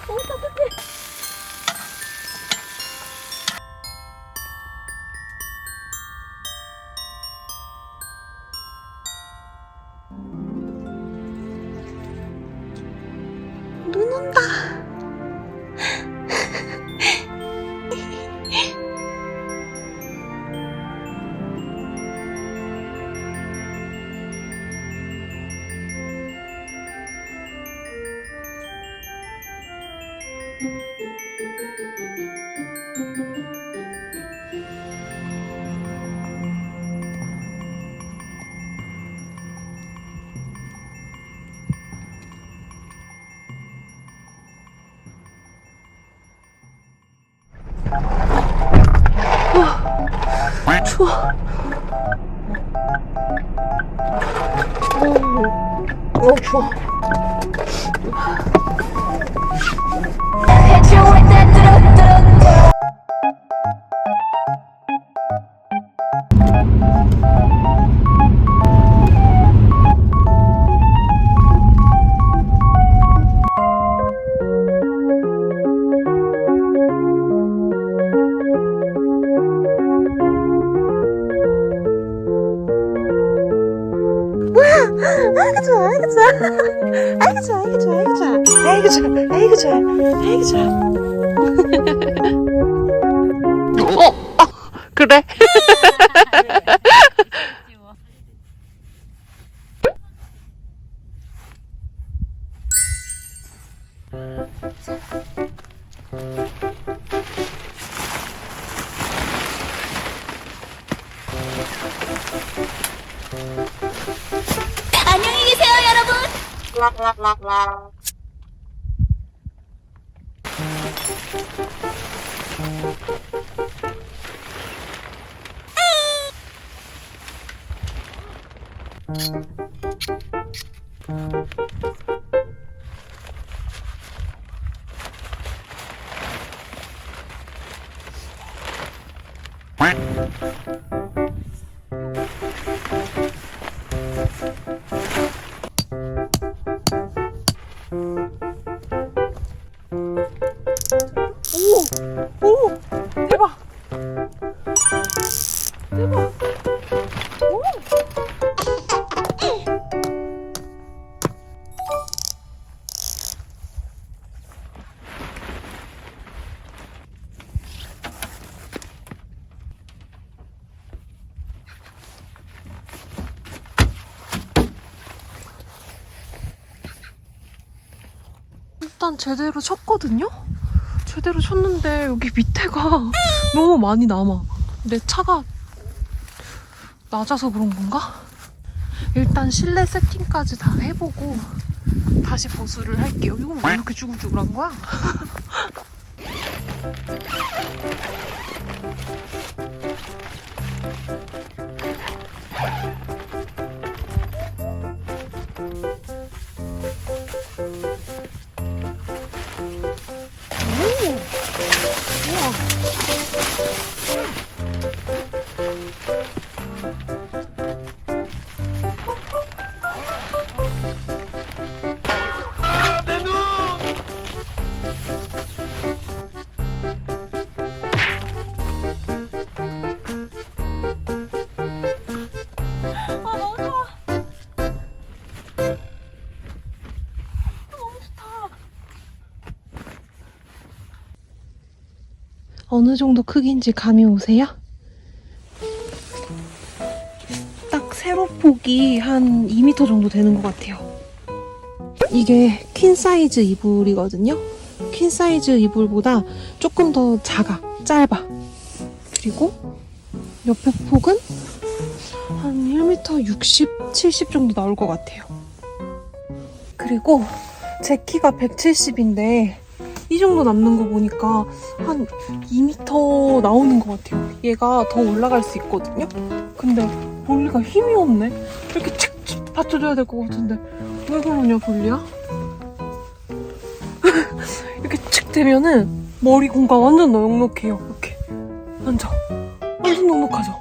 어떡해. 눈 온다. 추워. 추워. 아이고 좋아, 아이고 좋아, 아이고 좋아, 아이고 좋아, 아이고 좋아, 아이고 좋아, 아이고 좋아, 아이고 좋아. 그래? 안녕히 계세요, 여러분. 오, 대박. 대박. 오. 일단 제대로 쳤거든요? 제대로 쳤는데 여기 밑에가 너무 많이 남아. 내 차가 낮아서 그런 건가? 일단 실내 세팅까지 다 해보고 다시 보수를 할게요. 이거 왜 이렇게 쭈글쭈글한 거야? 어느 정도 크기인지 감이 오세요? 딱 세로폭이 한 2m 정도 되는 것 같아요. 이게 퀸 사이즈 이불이거든요. 퀸 사이즈 이불보다 조금 더 짧아. 그리고 옆에 폭은 한 1m 60, 70 정도 나올 것 같아요. 그리고 제 키가 170인데 이 정도 남는 거 보니까 한 2m 나오는 것 같아요. 얘가 더 올라갈 수 있거든요. 근데 볼리가 힘이 없네. 이렇게 칙칙 받쳐줘야 될 것 같은데 왜 그러냐 볼리야? 이렇게 칙 되면은 머리 공간 완전 넉넉해요. 이렇게 완전 넉넉하죠.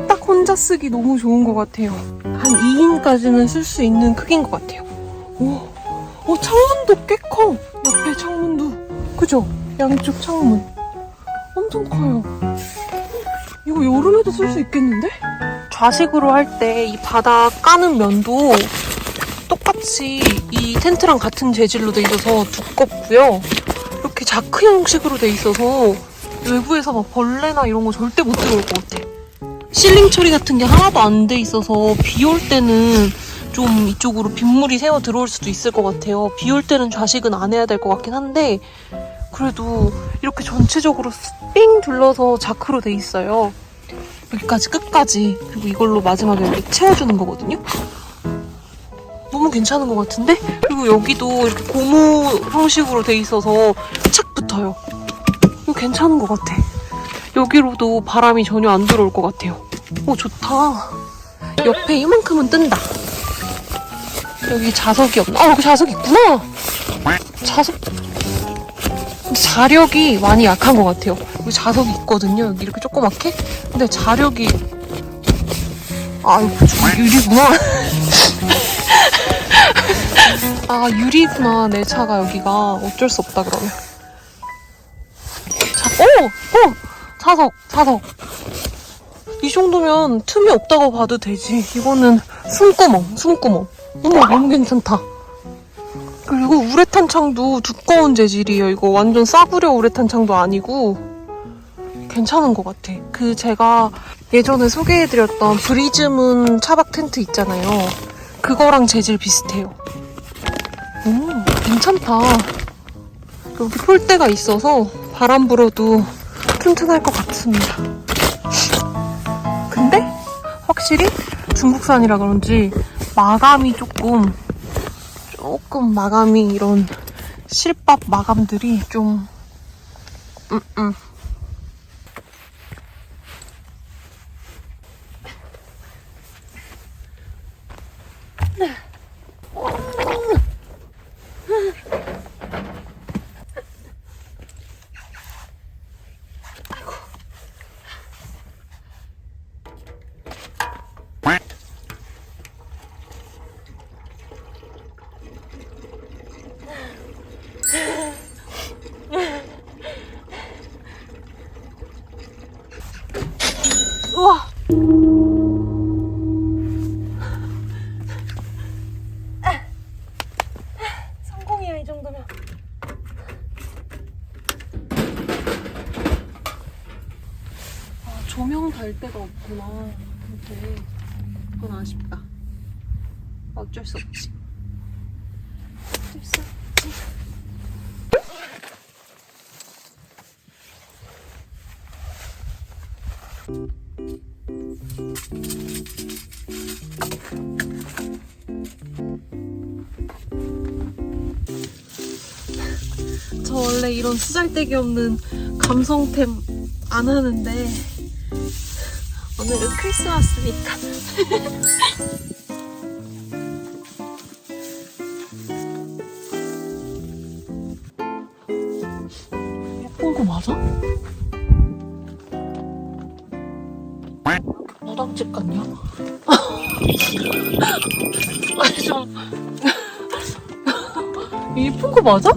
딱 혼자 쓰기 너무 좋은 것 같아요. 한 2인까지는 쓸 수 있는 크기인 것 같아요. 오, 창문도 꽤 커. 옆에 창문도 그죠? 양쪽 창문 엄청 커요. 이거 여름에도 쓸 수 있겠는데? 좌식으로 할 때 이 바닥 까는 면도 똑같이 이 텐트랑 같은 재질로 돼 있어서 두껍고요. 이렇게 자크 형식으로 돼 있어서 외부에서 막 벌레나 이런 거 절대 못 들어올 것 같아. 실링 처리 같은 게 하나도 안 돼 있어서 비 올 때는 좀 이쪽으로 빗물이 새어 들어올 수도 있을 것 같아요. 비 올 때는 좌식은 안 해야 될 것 같긴 한데 그래도 이렇게 전체적으로 삥 둘러서 자크로 돼 있어요. 여기까지 끝까지. 그리고 이걸로 마지막에 이렇게 채워주는 거거든요. 너무 괜찮은 것 같은데? 그리고 여기도 이렇게 고무 형식으로 돼 있어서 착 붙어요. 이거 괜찮은 것 같아. 여기로도 바람이 전혀 안 들어올 것 같아요. 오, 좋다. 옆에 이만큼은 뜬다. 여기 자석이 없나? 여기 자석 있구나. 자석. 자력이 많이 약한 것 같아요. 여기 자석이 있거든요. 여기 이렇게 조그맣게. 근데 자력이 이거 유리구나. 유리구나. 내 차가 여기가 어쩔 수 없다 그러면. 자석. 이 정도면 틈이 없다고 봐도 되지. 이거는 숨구멍. 어머, 너무 괜찮다. 그리고 우레탄 창도 두꺼운 재질이에요. 이거 완전 싸구려 우레탄 창도 아니고 괜찮은 것 같아. 제가 예전에 소개해드렸던 브리즈문 차박 텐트 있잖아요. 그거랑 재질 비슷해요. 괜찮다. 여기 폴대가 있어서 바람 불어도 튼튼할 것 같습니다. 근데 확실히 중국산이라 그런지 마감이 조금 마감이 이런 실밥 마감들이 좀 우와. 성공이야, 이 정도면. 조명 달 데가 없구나. 근데 그건 아쉽다. 어쩔 수 없지. 저 원래 이런 쓰잘데기 없는 감성템 안 하는데 오늘은 크리스마스니까 예쁜 거 맞아? 무당집 같냐? 아니 좀 예쁜 거 맞아?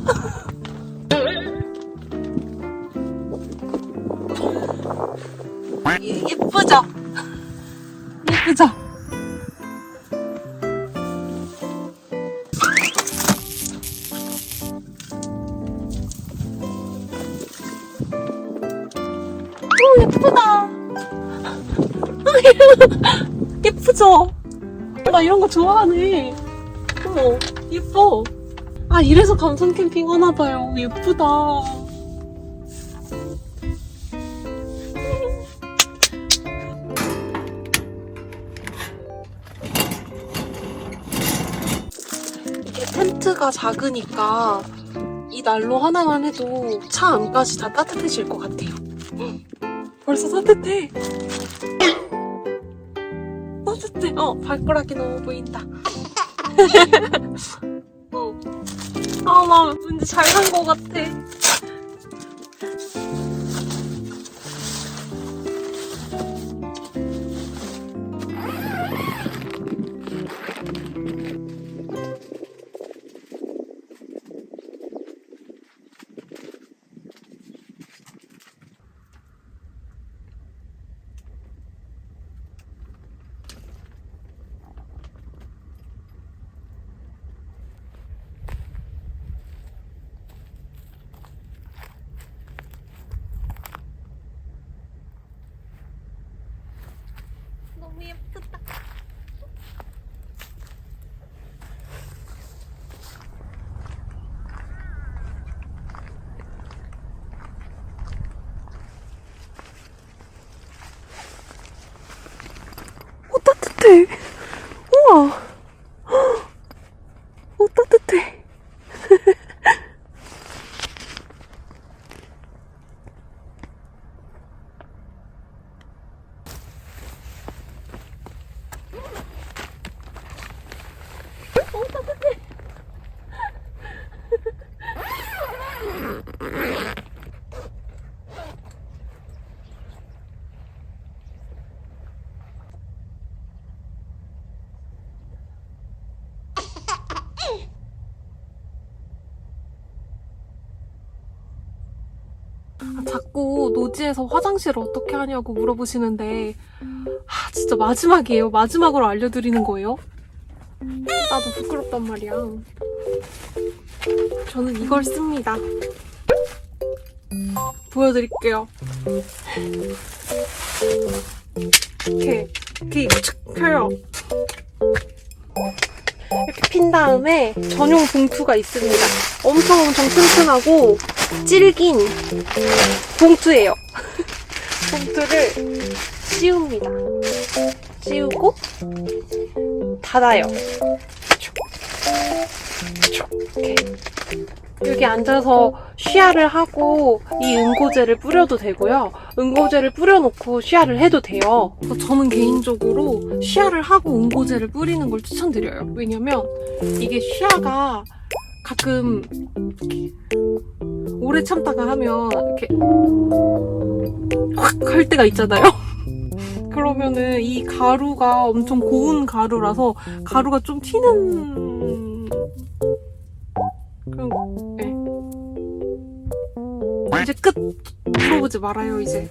예쁘죠? 예쁘죠? 오, 예쁘다. 예쁘죠? 나 이런 거 좋아하네. 어머, 예뻐. 이래서 감성 캠핑 하나봐요. 예쁘다. 이게 텐트가 작으니까 이 난로 하나만 해도 차 안까지 다 따뜻해질 것 같아요. 벌써 따뜻해. 따뜻해. 발가락이 너무 보인다. 나 왠지 잘 산 것 같아. 따뜻해. 우와. 따뜻해. 따뜻해. 자꾸 노지에서 화장실을 어떻게 하냐고 물어보시는데 진짜 마지막이에요. 마지막으로 알려드리는 거예요. 나도 부끄럽단 말이야. 저는 이걸 씁니다. 보여드릴게요. 이렇게 착 펴요. 이렇게 핀 다음에 전용 봉투가 있습니다. 엄청 튼튼하고 질긴 봉투예요. 봉투를 씌웁니다. 씌우고 닫아요. 이렇게. 여기 앉아서 쉬야를 하고 이 응고제를 뿌려도 되고요. 응고제를 뿌려놓고 쉬야를 해도 돼요. 그래서 저는 개인적으로 쉬야를 하고 응고제를 뿌리는 걸 추천드려요. 왜냐면 이게 쉬야가 가끔 이렇게 오래 참다가 하면 이렇게 확 할 때가 있잖아요. 그러면은 이 가루가 엄청 고운 가루라서 가루가 좀 튀는 그런 거. 네. 이제 끝! 물어보지 말아요. 이제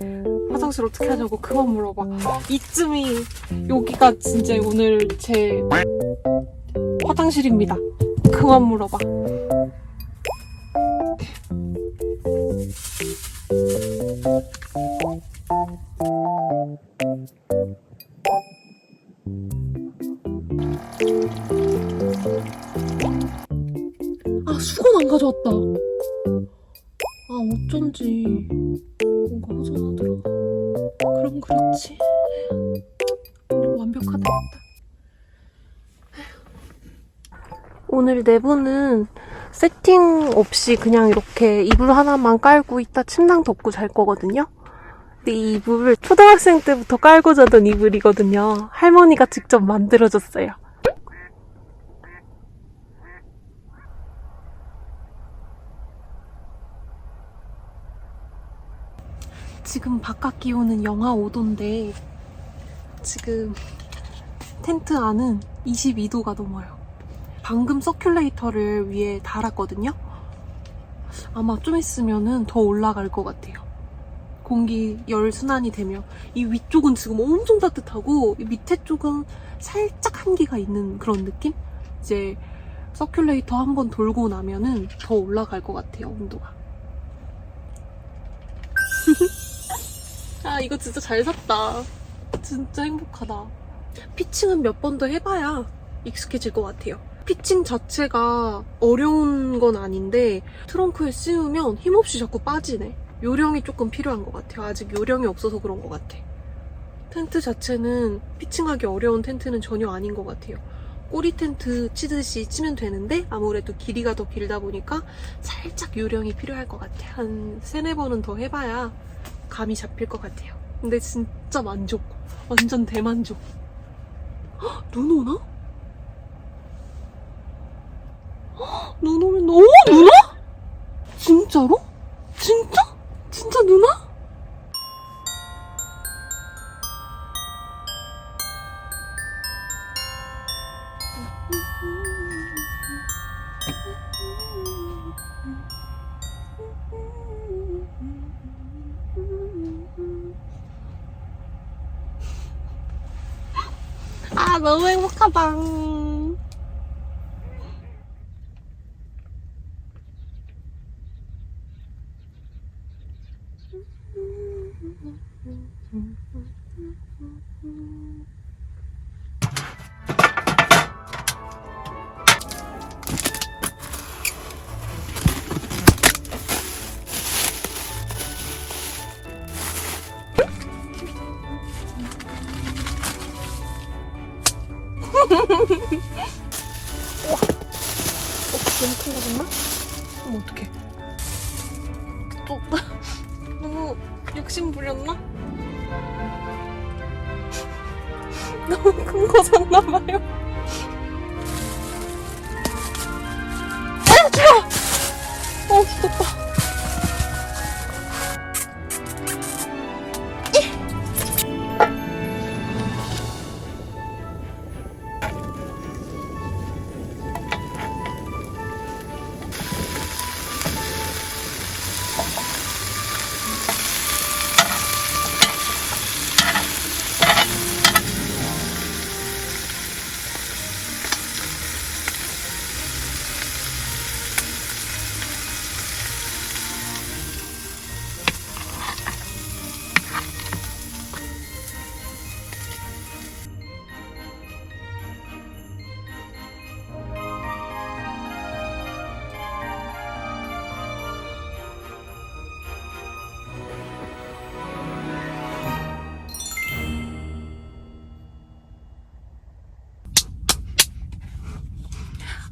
화장실 어떻게 하냐고 그만 물어봐. 이쯤이 여기가 진짜 오늘 제 화장실입니다. 그만 물어봐. 수건 안 가져왔다. 어쩐지 뭔가 허전하더라. 그럼 그렇지. 완벽하다. 오늘 내부는 세팅 없이 그냥 이렇게 이불 하나만 깔고 이따 침낭 덮고 잘 거거든요. 근데 이 이불을 초등학생 때부터 깔고 자던 이불이거든요. 할머니가 직접 만들어줬어요. 지금 바깥 기온은 영하 5도인데 지금 텐트 안은 22도가 넘어요. 방금 서큘레이터를 위에 달았거든요. 아마 좀 있으면은 더 올라갈 것 같아요. 공기 열순환이 되면. 이 위쪽은 지금 엄청 따뜻하고 이 밑에 쪽은 살짝 한기가 있는 그런 느낌? 이제 서큘레이터 한번 돌고 나면은 더 올라갈 것 같아요, 온도가. 이거 진짜 잘 샀다. 진짜 행복하다. 피칭은 몇 번 더 해봐야 익숙해질 것 같아요. 피칭 자체가 어려운 건 아닌데 트렁크에 씌우면 힘없이 자꾸 빠지네. 요령이 조금 필요한 것 같아요. 아직 요령이 없어서 그런 것 같아. 텐트 자체는 피칭하기 어려운 텐트는 전혀 아닌 것 같아요. 꼬리 텐트 치듯이 치면 되는데 아무래도 길이가 더 길다 보니까 살짝 요령이 필요할 것 같아요. 한 3-4번은 더 해봐야 감이 잡힐 것 같아요. 근데 진짜 만족. 완전 대만족. 눈 오나? 눈 오면 눈 와? 진짜로? 진짜? 진짜 눈 와? 너무 행복하다. 너무 큰 거였나? 그럼 어떡해. 또 너무 욕심 부렸나? 너무 큰 거 샀나봐요. 죽었다.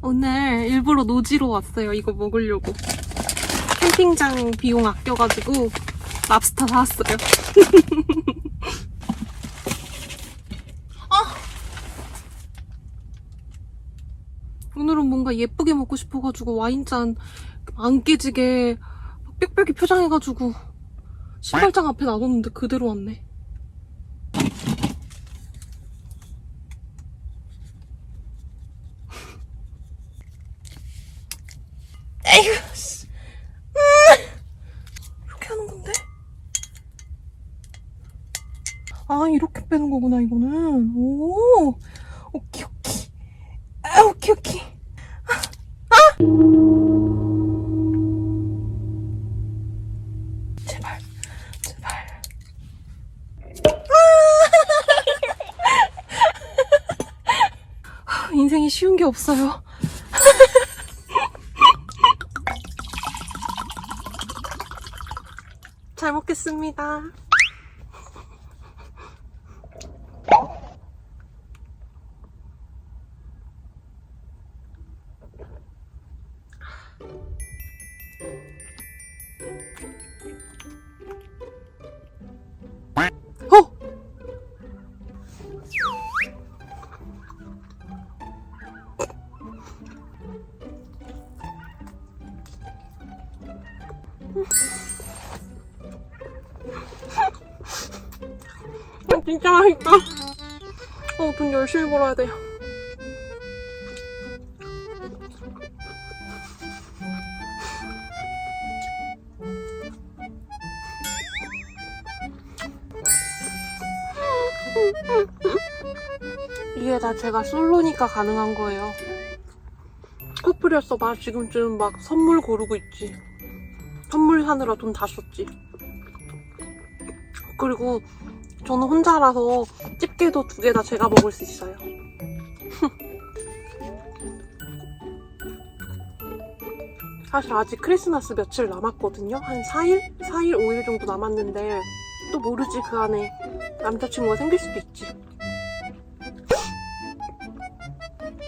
오늘 일부러 노지로 왔어요. 이거 먹으려고. 캠핑장 비용 아껴가지고 랍스터 사왔어요. 아! 오늘은 뭔가 예쁘게 먹고 싶어가지고 와인잔 안 깨지게 빽빽이 표장해가지고 신발장 앞에 놔뒀는데 그대로 왔네. 에이구, 씨. 이렇게 하는 건데? 아, 이렇게 빼는 거구나, 이거는. 오, 오케이, 오케이. 아, 오케이, 오케이. 아! 제발, 제발. 아! 인생이 쉬운 게 없어요. 잘 먹겠습니다. 어! 진짜 맛있다. 돈 열심히 벌어야 돼요. 이게 다 제가 솔로니까 가능한 거예요. 커플이었어. 나 지금쯤 막 선물 고르고 있지. 선물 사느라 돈 다 썼지. 그리고 저는 혼자라서 집게도 2개 다 제가 먹을 수 있어요. 사실 아직 크리스마스 며칠 남았거든요. 한 4일? 4일, 5일 정도 남았는데 또 모르지, 그 안에 남자친구가 생길 수도 있지.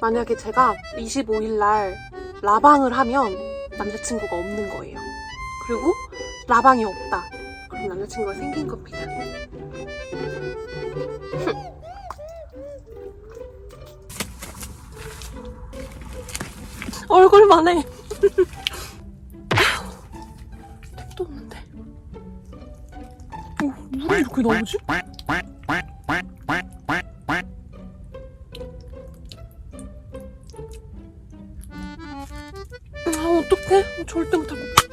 만약에 제가 25일날 라방을 하면 남자친구가 없는 거예요. 그리고 라방이 없다. 그럼 남자친구가 생긴 겁니다. 얼굴만 해. 택도 없는데. 물이 이렇게 나오지? 아, 어떡해? 절대 못할 것 같아.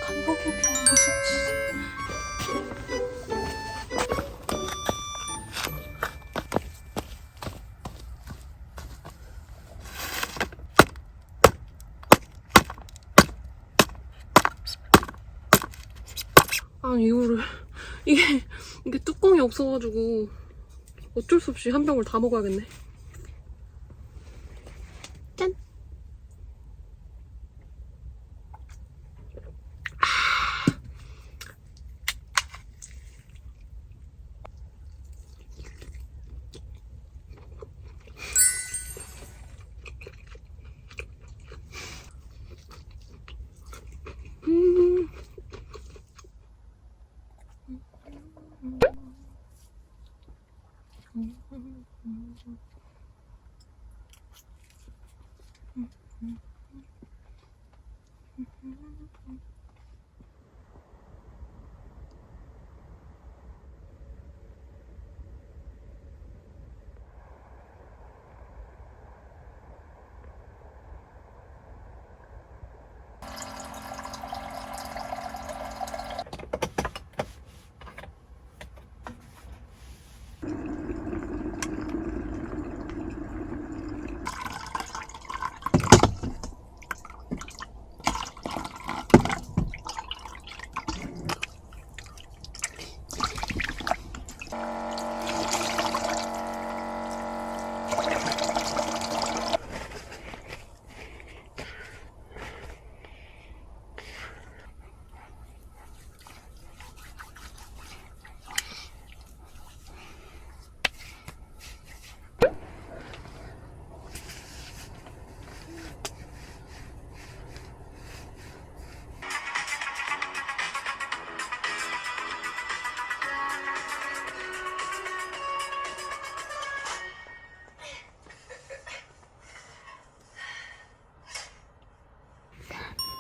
감성 캠핑은 무섭지. 아니, 이게 뚜껑이 없어가지고 어쩔 수 없이 한 병을 다 먹어야겠네. 짠!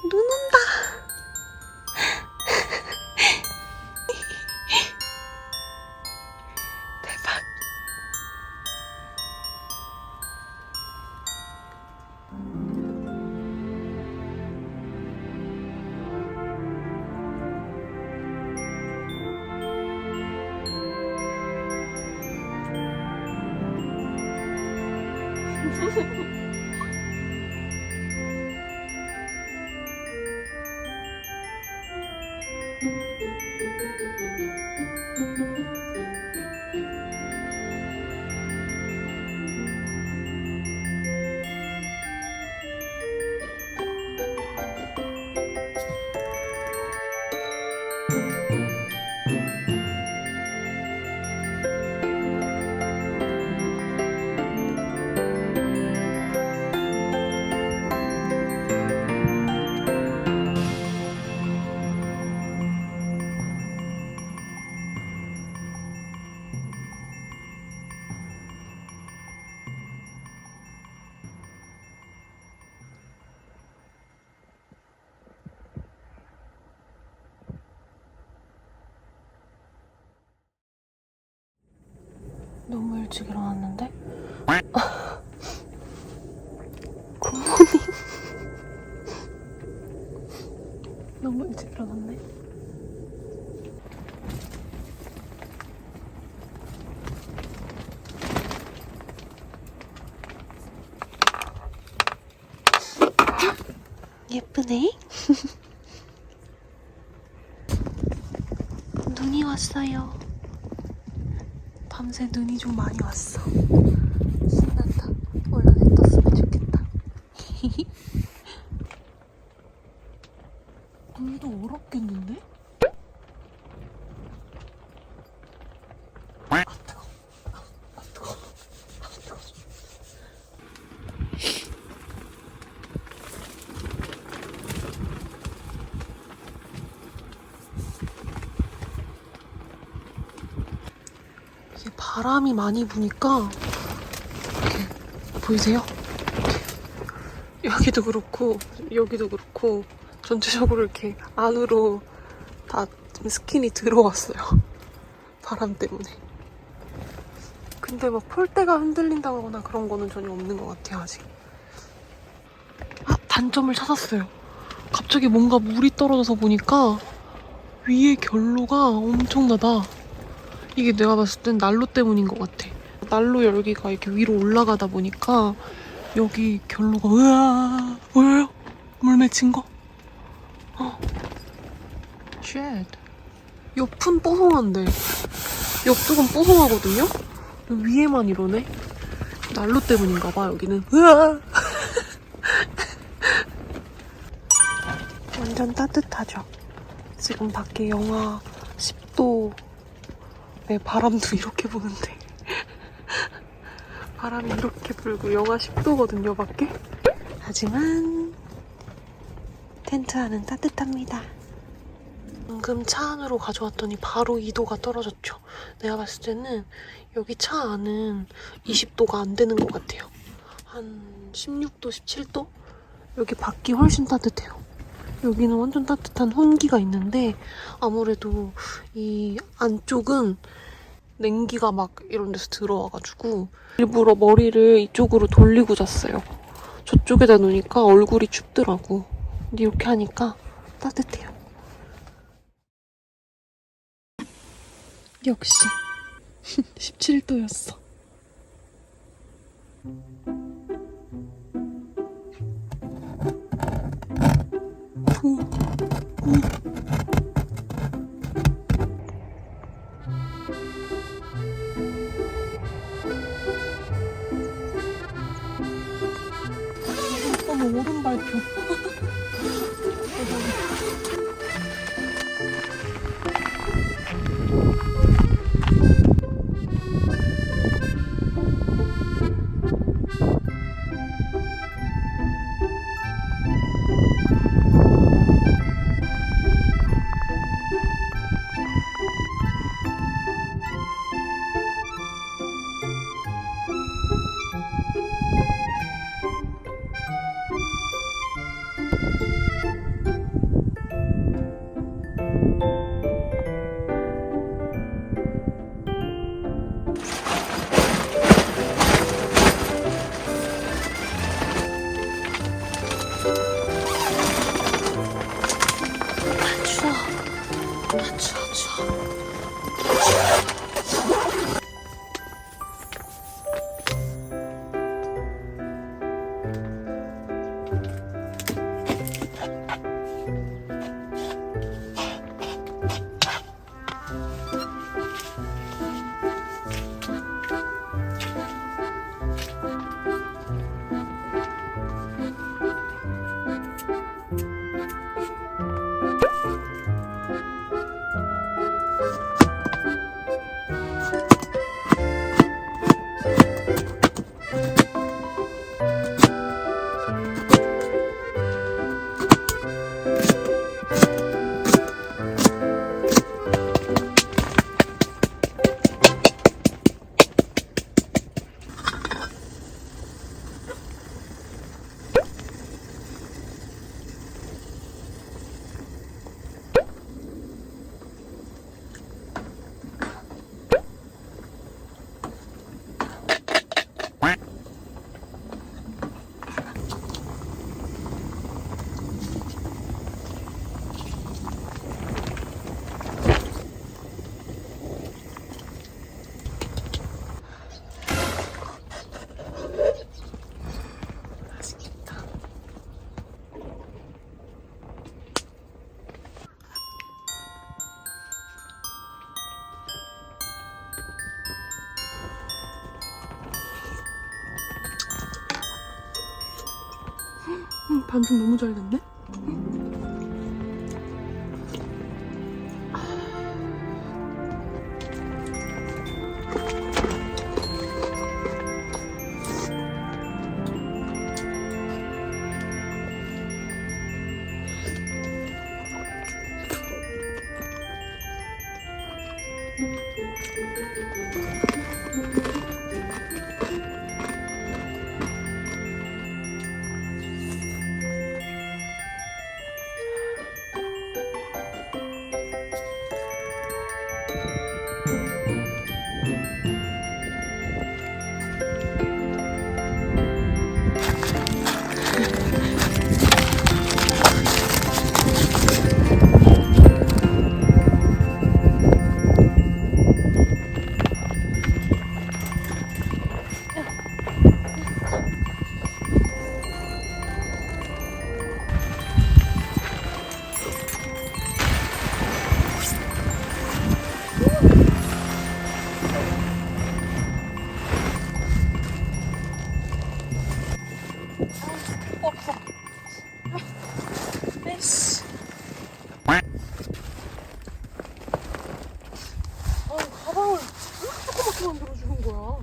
눈 온다. 대박. 너무 일찍 일어났는데? 굿모닝. 너무 일찍 일어났네. 예쁘네. 눈이 왔어요. 밤새 눈이 좀 많이 왔어. 신난다. 얼른 해 떴으면 좋겠다. 물도 얼었겠는데? 아 뜨거. 아 뜨거. 아 뜨거. 이게 바람이 많이 부니까 이렇게 보이세요? 여기도 그렇고 여기도 그렇고 전체적으로 이렇게 안으로 다 스킨이 들어왔어요. 바람 때문에. 근데 막 폴대가 흔들린다거나 그런 거는 전혀 없는 것 같아요 아직. 아, 단점을 찾았어요. 갑자기 뭔가 물이 떨어져서 보니까 위에 결로가 엄청나다. 이게 내가 봤을 땐 난로 때문인 것 같아. 난로 열기가 이렇게 위로 올라가다 보니까 여기 결로가 으아 보여요? 물 맺힌 거? 쉣. 옆은 뽀송한데 옆쪽은 뽀송하거든요? 위에만 이러네? 난로 때문인가 봐 여기는. 으아 완전 따뜻하죠? 지금 밖에 영하 10도에 바람도 이렇게 부는데 바람이 이렇게 불고 영하 10도거든요 밖에? 하지만 텐트 안은 따뜻합니다. 방금 차 안으로 가져왔더니 바로 2도가 떨어졌죠. 내가 봤을 때는 여기 차 안은 20도가 안 되는 것 같아요. 한 16도, 17도? 여기 밖이 훨씬 따뜻해요. 여기는 완전 따뜻한 환기가 있는데 아무래도 이 안쪽은 냉기가 막 이런 데서 들어와가지고 일부러 머리를 이쪽으로 돌리고 잤어요. 저쪽에다 놓으니까 얼굴이 춥더라고. 근데 이렇게 하니까 따뜻해요. 역시 17도였어. 어머 오른발표. 추워, 추워. 반죽 너무 잘 됐네? 에이씨. 가방을 왜 이렇게 조그맣게 만들어주는 거야?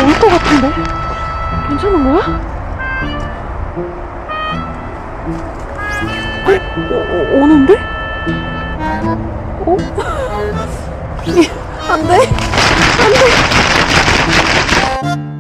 올 것 같은데? 괜찮은 거야? 오는데? 어? 안 돼! 안 돼!